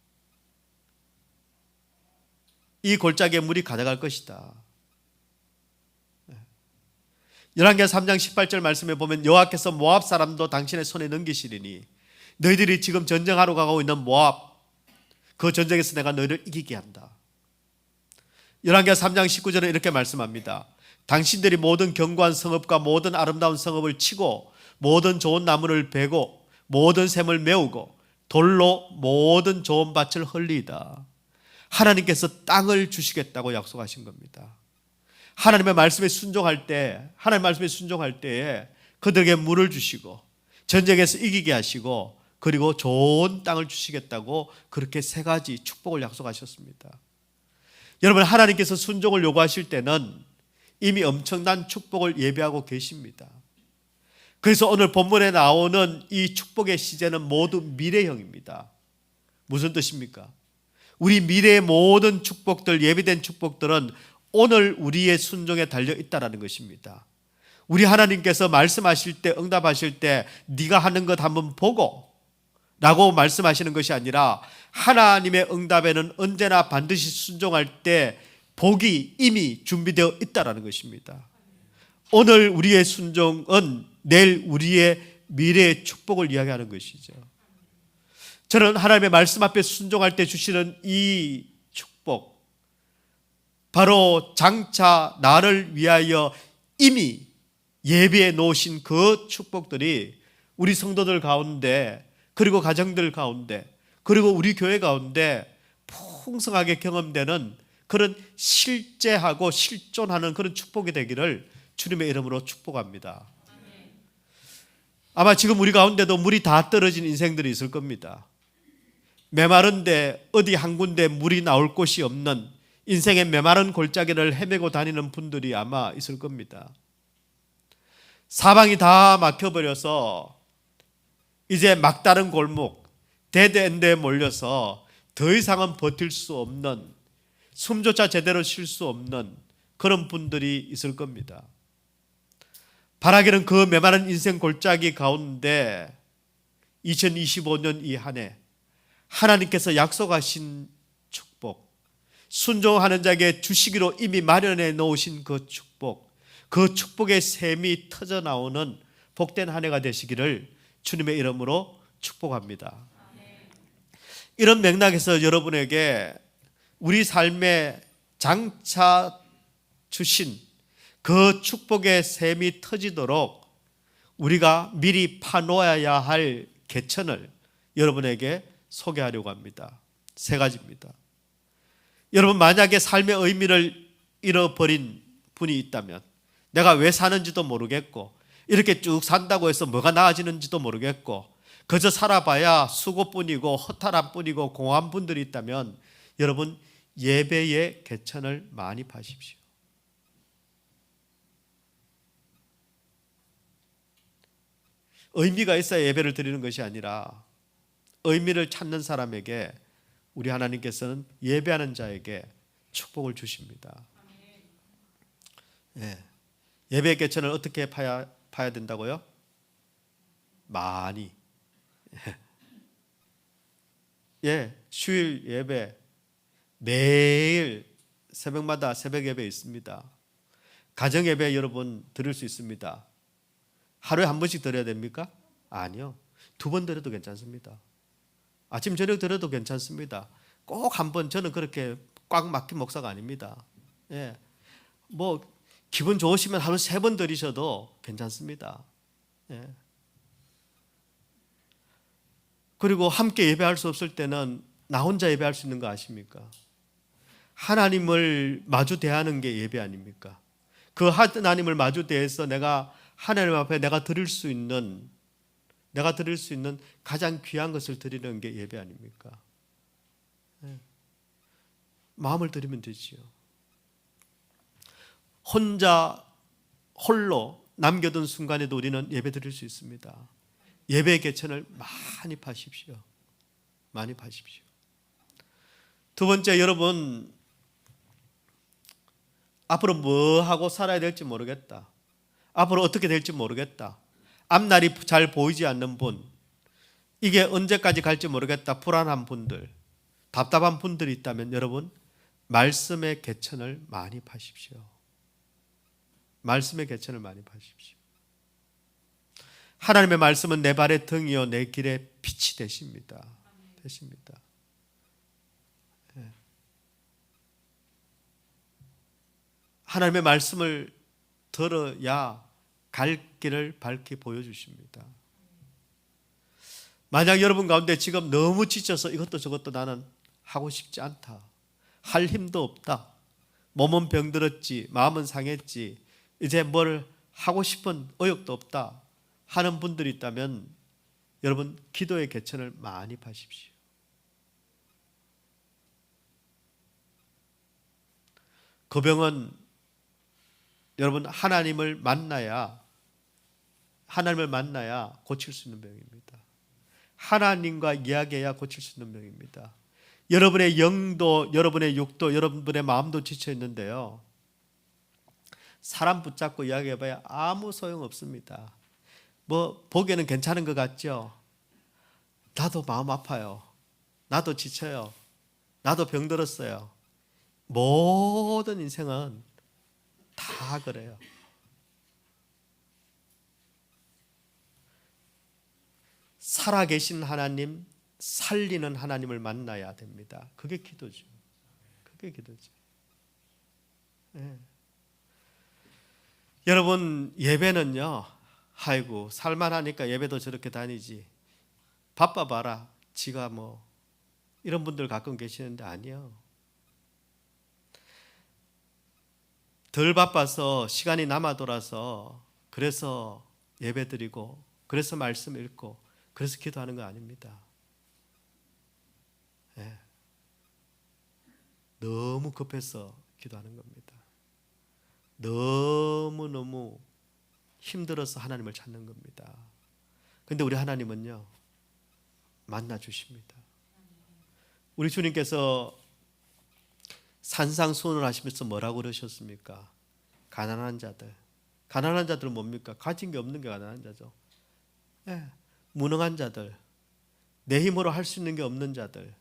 이 골짜기에 물이 가득할 것이다. 열왕기하 3장 18절 말씀에 보면 여호와께서 모압 사람도 당신의 손에 넘기시리니 너희들이 지금 전쟁하러 가고 있는 모압, 그 전쟁에서 내가 너희를 이기게 한다. 열왕기하 3장 19절에 이렇게 말씀합니다. 당신들이 모든 견고한 성읍과 모든 아름다운 성읍을 치고 모든 좋은 나무를 베고 모든 샘을 메우고 돌로 모든 좋은 밭을 헐리이다. 하나님께서 땅을 주시겠다고 약속하신 겁니다. 하나님의 말씀에 순종할 때, 하나님의 말씀에 순종할 때에 그들에게 물을 주시고 전쟁에서 이기게 하시고 그리고 좋은 땅을 주시겠다고 그렇게 세 가지 축복을 약속하셨습니다. 여러분, 하나님께서 순종을 요구하실 때는 이미 엄청난 축복을 예비하고 계십니다. 그래서 오늘 본문에 나오는 이 축복의 시제는 모두 미래형입니다. 무슨 뜻입니까? 우리 미래의 모든 축복들, 예비된 축복들은 오늘 우리의 순종에 달려 있다는 것입니다. 우리 하나님께서 말씀하실 때, 응답하실 때 네가 하는 것 한번 보고 라고 말씀하시는 것이 아니라 하나님의 응답에는 언제나 반드시 순종할 때 복이 이미 준비되어 있다는 것입니다. 오늘 우리의 순종은 내일 우리의 미래의 축복을 이야기하는 것이죠. 저는 하나님의 말씀 앞에 순종할 때 주시는 이 축복, 바로 장차 나를 위하여 이미 예비해 놓으신 그 축복들이 우리 성도들 가운데, 그리고 가정들 가운데, 그리고 우리 교회 가운데 풍성하게 경험되는 그런 실제하고 실존하는 그런 축복이 되기를 주님의 이름으로 축복합니다. 아마 지금 우리 가운데도 물이 다 떨어진 인생들이 있을 겁니다. 메마른데 어디 한 군데 물이 나올 곳이 없는 인생의 메마른 골짜기를 헤매고 다니는 분들이 아마 있을 겁니다. 사방이 다 막혀버려서 이제 막다른 골목, 데드엔드에 몰려서 더 이상은 버틸 수 없는, 숨조차 제대로 쉴 수 없는 그런 분들이 있을 겁니다. 바라기는 그 메마른 인생 골짜기 가운데 2025년 이 한 해 하나님께서 약속하신 축복, 순종하는 자에게 주시기로 이미 마련해 놓으신 그 축복, 그 축복의 샘이 터져 나오는 복된 한 해가 되시기를 주님의 이름으로 축복합니다. 이런 맥락에서 여러분에게 우리 삶에 장차 주신 그 축복의 샘이 터지도록 우리가 미리 파놓아야 할 개천을 여러분에게 소개하려고 합니다. 세 가지입니다. 여러분, 만약에 삶의 의미를 잃어버린 분이 있다면, 내가 왜 사는지도 모르겠고 이렇게 쭉 산다고 해서 뭐가 나아지는지도 모르겠고 그저 살아봐야 수고뿐이고 허탈함뿐이고 공허한 분들이 있다면 여러분, 예배의 개천을 많이 파십시오. 의미가 있어야 예배를 드리는 것이 아니라 의미를 찾는 사람에게 우리 하나님께서는 예배하는 자에게 축복을 주십니다. 예. 예배의 개천을 어떻게 파야 된다고요? 많이. 예, 주일 예배 매일 새벽마다 새벽 예배 있습니다. 가정 예배 여러분 드릴 수 있습니다. 하루에 한 번씩 드려야 됩니까? 아니요. 2번 드려도 괜찮습니다. 아침 저녁 드려도 괜찮습니다. 꼭 한 번, 저는 그렇게 꽉 막힌 목사가 아닙니다. 예, 뭐 기분 좋으시면 하루 3번 드리셔도 괜찮습니다. 예. 그리고 함께 예배할 수 없을 때는 나 혼자 예배할 수 있는 거 아십니까? 하나님을 마주 대하는 게 예배 아닙니까? 그 하나님을 마주 대해서 내가 하나님 앞에 내가 드릴 수 있는 가장 귀한 것을 드리는 게 예배 아닙니까? 마음을 드리면 되지요. 홀로 남겨둔 순간에도 우리는 예배 드릴 수 있습니다. 예배의 개천을 많이 파십시오. 많이 파십시오. 두 번째, 여러분, 앞으로 뭐 하고 살아야 될지 모르겠다. 앞으로 어떻게 될지 모르겠다. 앞날이 잘 보이지 않는 분, 이게 언제까지 갈지 모르겠다. 불안한 분들, 답답한 분들이 있다면 여러분, 말씀의 개천을 많이 파십시오. 말씀의 개천을 많이 파십시오. 하나님의 말씀은 내 발의 등이요 내 길의 빛이 되십니다. 하나님의 말씀을 들어야 갈 길을 밝게 보여주십니다. 만약 여러분 가운데 지금 너무 지쳐서 이것도 저것도 나는 하고 싶지 않다, 할 힘도 없다, 몸은 병들었지, 마음은 상했지, 이제 뭘 하고 싶은 의욕도 없다 하는 분들이 있다면 여러분, 기도의 개천을 많이 파십시오. 그 병은 여러분, 하나님을 만나야 고칠 수 있는 병입니다. 하나님과 이야기해야 고칠 수 있는 병입니다. 여러분의 영도, 여러분의 육도, 여러분의 마음도 지쳐 있는데요, 사람 붙잡고 이야기해봐야 아무 소용 없습니다. 뭐 보기에는 괜찮은 것 같죠? 나도 마음 아파요. 나도 지쳐요. 나도 병들었어요. 모든 인생은 다 그래요. 살아계신 하나님, 살리는 하나님을 만나야 됩니다. 그게 기도죠. 네. 여러분, 예배는요, 아이고 살만하니까 예배도 저렇게 다니지, 바빠봐라 지가 뭐, 이런 분들 가끔 계시는데 아니요. 덜 바빠서 시간이 남아 돌아서 그래서 예배 드리고, 그래서 말씀 읽고, 그래서 기도하는 거 아닙니다. 네. 너무 급해서 기도하는 겁니다. 너무너무 힘들어서 하나님을 찾는 겁니다. 그런데 우리 하나님은요, 만나 주십니다. 우리 주님께서 산상수훈을 하시면서 뭐라고 그러셨습니까? 가난한 자들은 뭡니까? 가진 게 없는 게 가난한 자죠. 네. 무능한 자들, 내 힘으로 할 수 있는 게 없는 자들,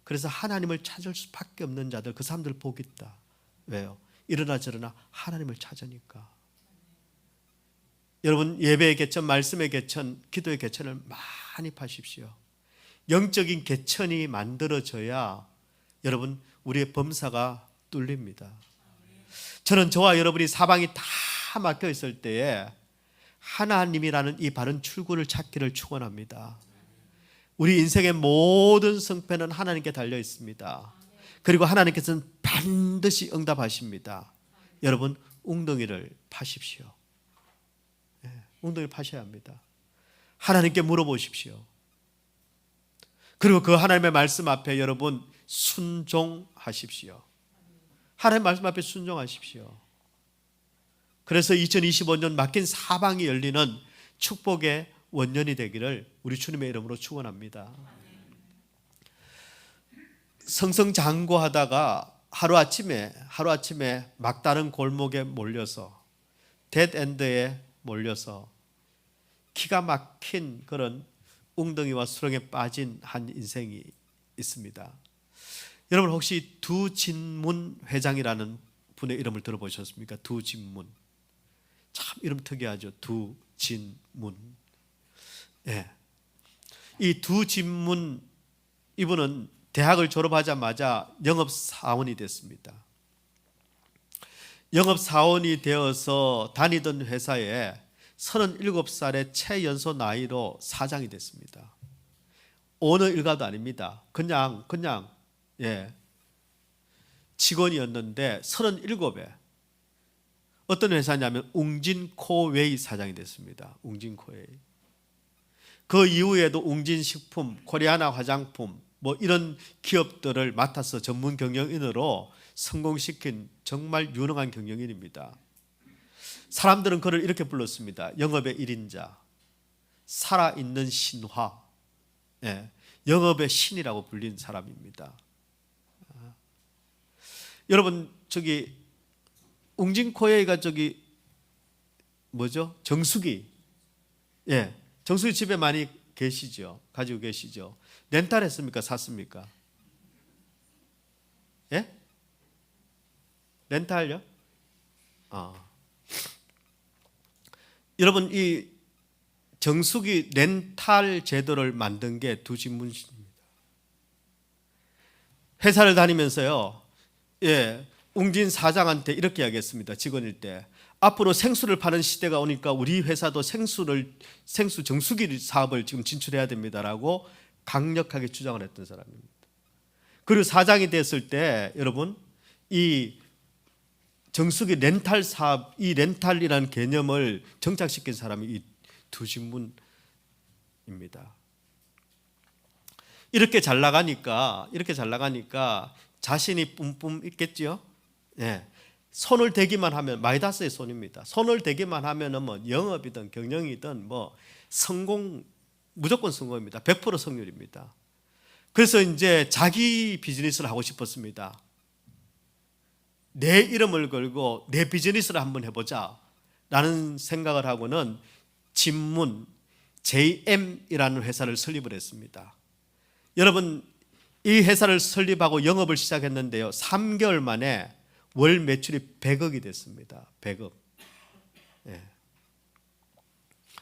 그래서 하나님을 찾을 수밖에 없는 자들, 그 사람들 복 있다. 왜요? 이러나 저러나 하나님을 찾으니까. 여러분, 예배의 개천, 말씀의 개천, 기도의 개천을 많이 파십시오. 영적인 개천이 만들어져야 여러분, 우리의 범사가 뚫립니다. 저는 저와 여러분이 사방이 다 막혀 있을 때에 하나님이라는 이 바른 출구를 찾기를 축원합니다. 우리 인생의 모든 성패는 하나님께 달려 있습니다. 그리고 하나님께서는 반드시 응답하십니다. 여러분, 웅덩이를 파십시오. 웅덩이를 파셔야 합니다. 하나님께 물어보십시오. 그리고 그 하나님의 말씀 앞에 여러분 순종하십시오. 하나님의 말씀 앞에 순종하십시오. 그래서 2025년 막힌 사방이 열리는 축복의 원년이 되기를 우리 주님의 이름으로 축원합니다. 성성장구하다가 하루아침에 막다른 골목에 몰려서, 데드엔드에 몰려서 기가 막힌 그런 웅덩이와 수렁에 빠진 한 인생이 있습니다. 여러분, 혹시 두진문 회장이라는 분의 이름을 들어보셨습니까? 두진문. 참 이름 특이하죠. 두진문. 예. 이 두진문, 이분은 대학을 졸업하자마자 영업사원이 됐습니다. 영업사원이 되어서 다니던 회사에 37살의 최연소 나이로 사장이 됐습니다. 어느 일가도 아닙니다. 그냥 직원이었는데 37에 어떤 회사냐면 웅진코웨이 사장이 됐습니다. 웅진코웨이. 그 이후에도 웅진식품, 코리아나 화장품 뭐 이런 기업들을 맡아서 전문 경영인으로 성공시킨 정말 유능한 경영인입니다. 사람들은 그를 이렇게 불렀습니다. 영업의 1인자, 살아있는 신화, 영업의 신이라고 불린 사람입니다. 여러분 저기 웅진코웨이가 저기 뭐죠? 정수기, 정수기 집에 많이 계시죠? 가지고 계시죠? 렌탈했습니까? 샀습니까? 렌탈요? 여러분 이 정수기 렌탈 제도를 만든 게 두 신문입니다. 회사를 다니면서요, 웅진 사장한테 이렇게 이야기했습니다. 직원일 때 앞으로 생수를 파는 시대가 오니까 우리 회사도 생수 정수기 사업을 지금 진출해야 됩니다라고 강력하게 주장을 했던 사람입니다. 그리고 사장이 됐을 때 여러분 이 정수기 렌탈 사업, 이 렌탈이라는 개념을 정착시킨 사람이 이 두 신문입니다. 이렇게 잘 나가니까 자신이 뿜뿜 있겠죠. 손을 대기만 하면, 마이다스의 손입니다. 손을 대기만 하면은 뭐 영업이든 경영이든 뭐 성공, 무조건 성공입니다. 100% 성률입니다. 그래서 이제 자기 비즈니스를 하고 싶었습니다. 내 이름을 걸고 내 비즈니스를 한번 해보자 라는 생각을 하고는 진문 JM이라는 회사를 설립을 했습니다. 여러분 이 회사를 설립하고 영업을 시작했는데요, 3개월 만에 월 매출이 100억이 됐습니다. 100억.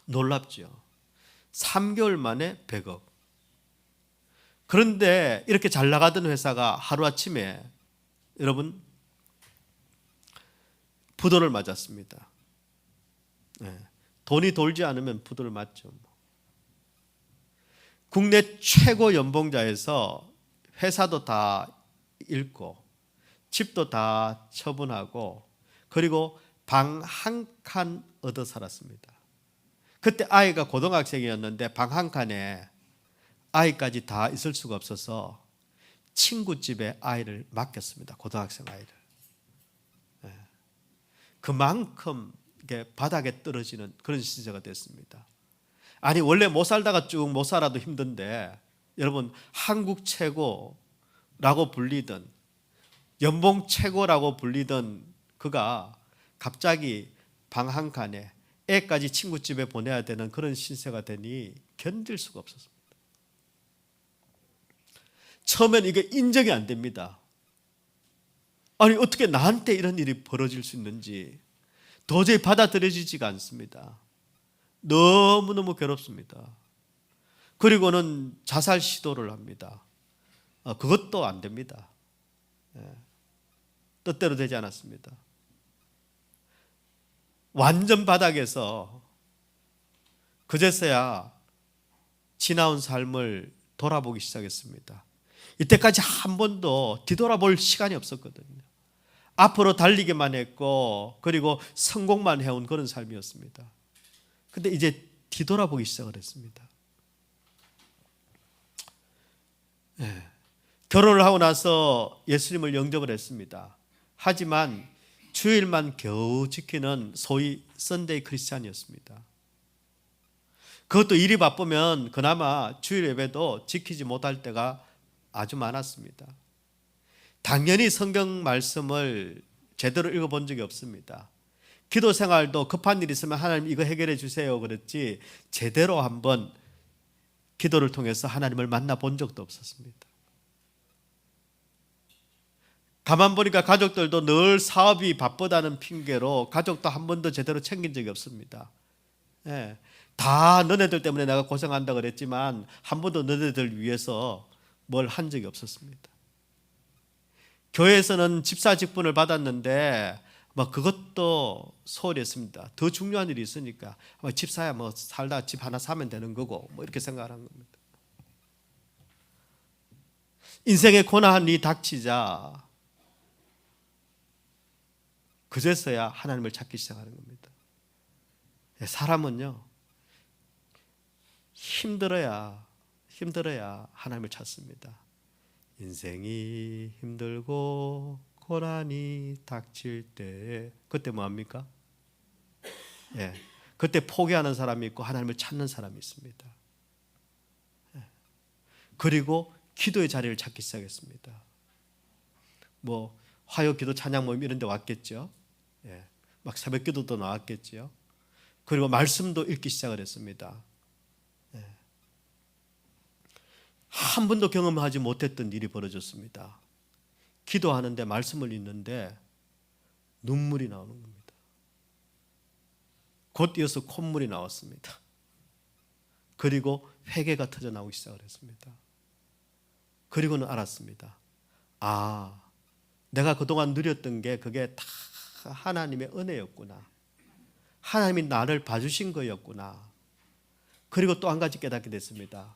놀랍죠. 3개월 만에 100억. 그런데 이렇게 잘 나가던 회사가 하루아침에 여러분 부도를 맞았습니다. 돈이 돌지 않으면 부도를 맞죠. 국내 최고 연봉자에서 회사도 다 잃고 집도 다 처분하고 그리고 방 한 칸 얻어 살았습니다. 그때 아이가 고등학생이었는데 방 한 칸에 아이까지 다 있을 수가 없어서 친구 집에 아이를 맡겼습니다. 고등학생 아이를. 그만큼 바닥에 떨어지는 그런 시대가 됐습니다. 아니 원래 못 살다가 쭉 못 살아도 힘든데 여러분 한국 최고라고 불리던 연봉 최고라고 불리던 그가 갑자기 방 한 칸에 애까지 친구 집에 보내야 되는 그런 신세가 되니 견딜 수가 없었습니다. 처음엔 이게 인정이 안 됩니다. 아니 어떻게 나한테 이런 일이 벌어질 수 있는지 도저히 받아들여지지가 않습니다. 너무너무 괴롭습니다. 그리고는 자살 시도를 합니다. 그것도 안 됩니다. 뜻대로 되지 않았습니다. 완전 바닥에서 그제서야 지나온 삶을 돌아보기 시작했습니다. 이때까지 한 번도 뒤돌아볼 시간이 없었거든요. 앞으로 달리기만 했고 그리고 성공만 해온 그런 삶이었습니다. 근데 이제 뒤돌아보기 시작을 했습니다. 결혼을 하고 나서 예수님을 영접을 했습니다. 하지만 주일만 겨우 지키는 소위 썬데이 크리스찬이었습니다. 그것도 일이 바쁘면 그나마 주일 예배도 지키지 못할 때가 아주 많았습니다. 당연히 성경 말씀을 제대로 읽어본 적이 없습니다. 기도 생활도 급한 일 있으면 하나님 이거 해결해 주세요 그랬지 제대로 한번 기도를 통해서 하나님을 만나본 적도 없었습니다. 가만 보니까 가족들도 늘 사업이 바쁘다는 핑계로 가족도 한 번도 제대로 챙긴 적이 없습니다. 다 너네들 때문에 내가 고생한다 그랬지만 한 번도 너네들 위해서 뭘 한 적이 없었습니다. 교회에서는 집사 직분을 받았는데 그것도 소홀히 했습니다. 더 중요한 일이 있으니까 집사야 살다 집 하나 사면 되는 거고 이렇게 생각하는 겁니다. 인생의 고난이 닥치자 그제서야 하나님을 찾기 시작하는 겁니다. 사람은요, 힘들어야 하나님을 찾습니다. 인생이 힘들고 고난이 닥칠 때 그때 뭐합니까? 그때 포기하는 사람이 있고 하나님을 찾는 사람이 있습니다. 그리고 기도의 자리를 찾기 시작했습니다. 뭐 화요 기도 찬양 모임 이런 데 왔겠죠. 막 새벽 기도도 나왔겠죠. 그리고 말씀도 읽기 시작을 했습니다. 한 번도 경험하지 못했던 일이 벌어졌습니다. 기도하는데 말씀을 읽는데 눈물이 나오는 겁니다. 곧 이어서 콧물이 나왔습니다. 그리고 회개가 터져 나오기 시작을 했습니다. 그리고는 알았습니다. 아, 내가 그동안 누렸던 게 그게 다 하나님의 은혜였구나. 하나님이 나를 봐주신 거였구나. 그리고 또 한 가지 깨닫게 됐습니다.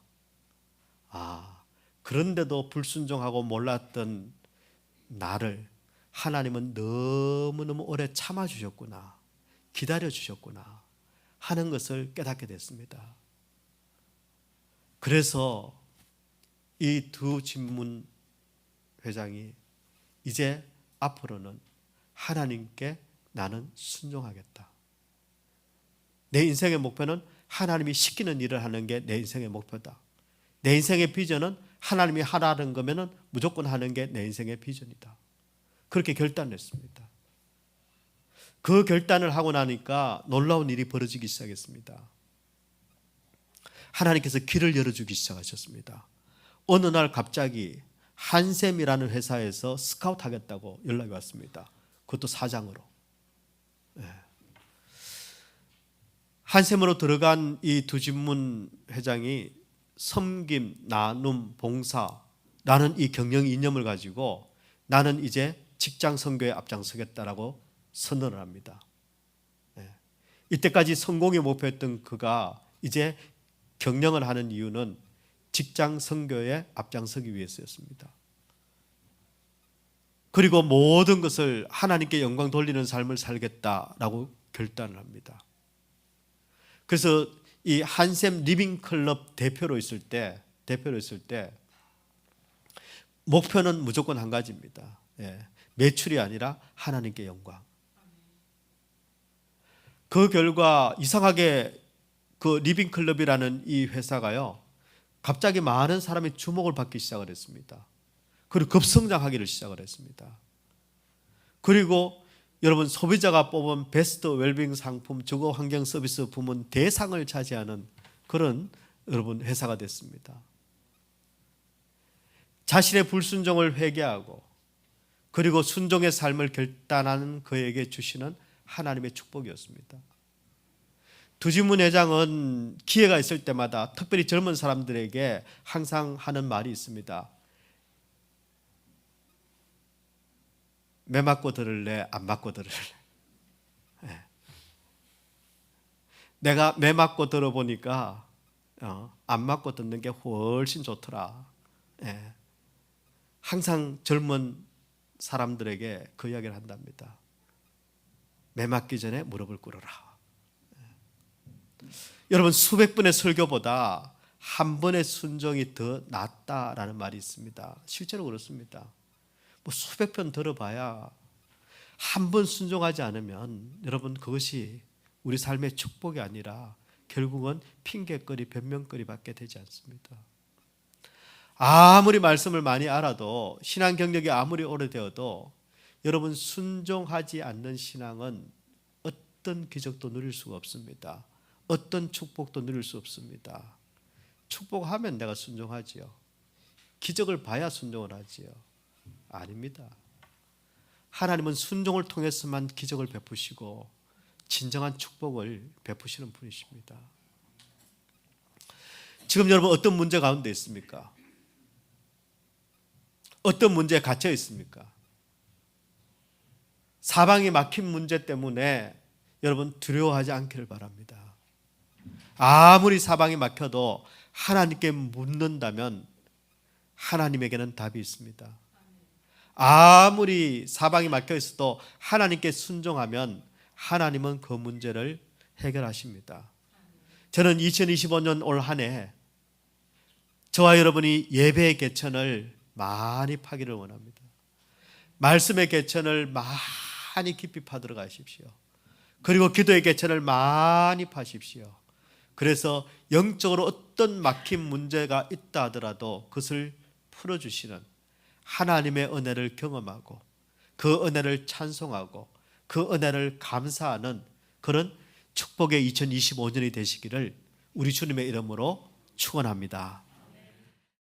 아, 그런데도 불순종하고 몰랐던 나를 하나님은 너무너무 오래 참아주셨구나, 기다려주셨구나 하는 것을 깨닫게 됐습니다. 그래서 이 두 집문 회장이 이제 앞으로는 하나님께 나는 순종하겠다. 내 인생의 목표는 하나님이 시키는 일을 하는 게 내 인생의 목표다. 내 인생의 비전은 하나님이 하라는 거면은 무조건 하는 게 내 인생의 비전이다. 그렇게 결단을 했습니다. 그 결단을 하고 나니까 놀라운 일이 벌어지기 시작했습니다. 하나님께서 길을 열어주기 시작하셨습니다. 어느 날 갑자기 한샘이라는 회사에서 스카우트 하겠다고 연락이 왔습니다. 그것도 사장으로. 한샘으로 들어간 이 두 집문 회장이 섬김, 나눔, 봉사라는 이 경영 이념을 가지고 나는 이제 직장 선교에 앞장서겠다라고 선언을 합니다. 이때까지 성공의 목표였던 그가 이제 경영을 하는 이유는 직장 선교에 앞장서기 위해서였습니다. 그리고 모든 것을 하나님께 영광 돌리는 삶을 살겠다라고 결단을 합니다. 그래서 이 한샘 리빙클럽 대표로 있을 때 목표는 무조건 한 가지입니다. 매출이 아니라 하나님께 영광. 그 결과 이상하게 그 리빙클럽이라는 이 회사가요, 갑자기 많은 사람이 주목을 받기 시작을 했습니다. 그리고 급성장하기를 시작을 했습니다. 그리고 여러분, 소비자가 뽑은 베스트 웰빙 상품 주거 환경 서비스 부문 대상을 차지하는 그런 여러분 회사가 됐습니다. 자신의 불순종을 회개하고 그리고 순종의 삶을 결단하는 그에게 주시는 하나님의 축복이었습니다. 두지문 회장은 기회가 있을 때마다 특별히 젊은 사람들에게 항상 하는 말이 있습니다. 매 맞고 들을래, 안 맞고 들을래? 내가 매 맞고 들어보니까 안 맞고 듣는 게 훨씬 좋더라. 항상 젊은 사람들에게 그 이야기를 한답니다. 매 맞기 전에 무릎을 꿇어라. 여러분, 수백 번의 설교보다 한 번의 순종이 더 낫다라는 말이 있습니다. 실제로 그렇습니다. 뭐 수백 편 들어봐야 한 번 순종하지 않으면 여러분, 그것이 우리 삶의 축복이 아니라 결국은 핑계거리, 변명거리밖에 되지 않습니다. 아무리 말씀을 많이 알아도, 신앙 경력이 아무리 오래되어도 여러분, 순종하지 않는 신앙은 어떤 기적도 누릴 수가 없습니다. 어떤 축복도 누릴 수 없습니다. 축복하면 내가 순종하지요. 기적을 봐야 순종을 하지요. 아닙니다. 하나님은 순종을 통해서만 기적을 베푸시고 진정한 축복을 베푸시는 분이십니다. 지금 여러분, 어떤 문제 가운데 있습니까? 어떤 문제에 갇혀 있습니까? 사방이 막힌 문제 때문에 여러분, 두려워하지 않기를 바랍니다. 아무리 사방이 막혀도 하나님께 묻는다면 하나님에게는 답이 있습니다. 아무리 사방이 막혀 있어도 하나님께 순종하면 하나님은 그 문제를 해결하십니다. 저는 2025년 올 한 해 저와 여러분이 예배의 개천을 많이 파기를 원합니다. 말씀의 개천을 많이 깊이 파들어 가십시오. 그리고 기도의 개천을 많이 파십시오. 그래서 영적으로 어떤 막힌 문제가 있다 하더라도 그것을 풀어주시는 하나님의 은혜를 경험하고 그 은혜를 찬송하고 그 은혜를 감사하는 그런 축복의 2025년이 되시기를 우리 주님의 이름으로 축원합니다.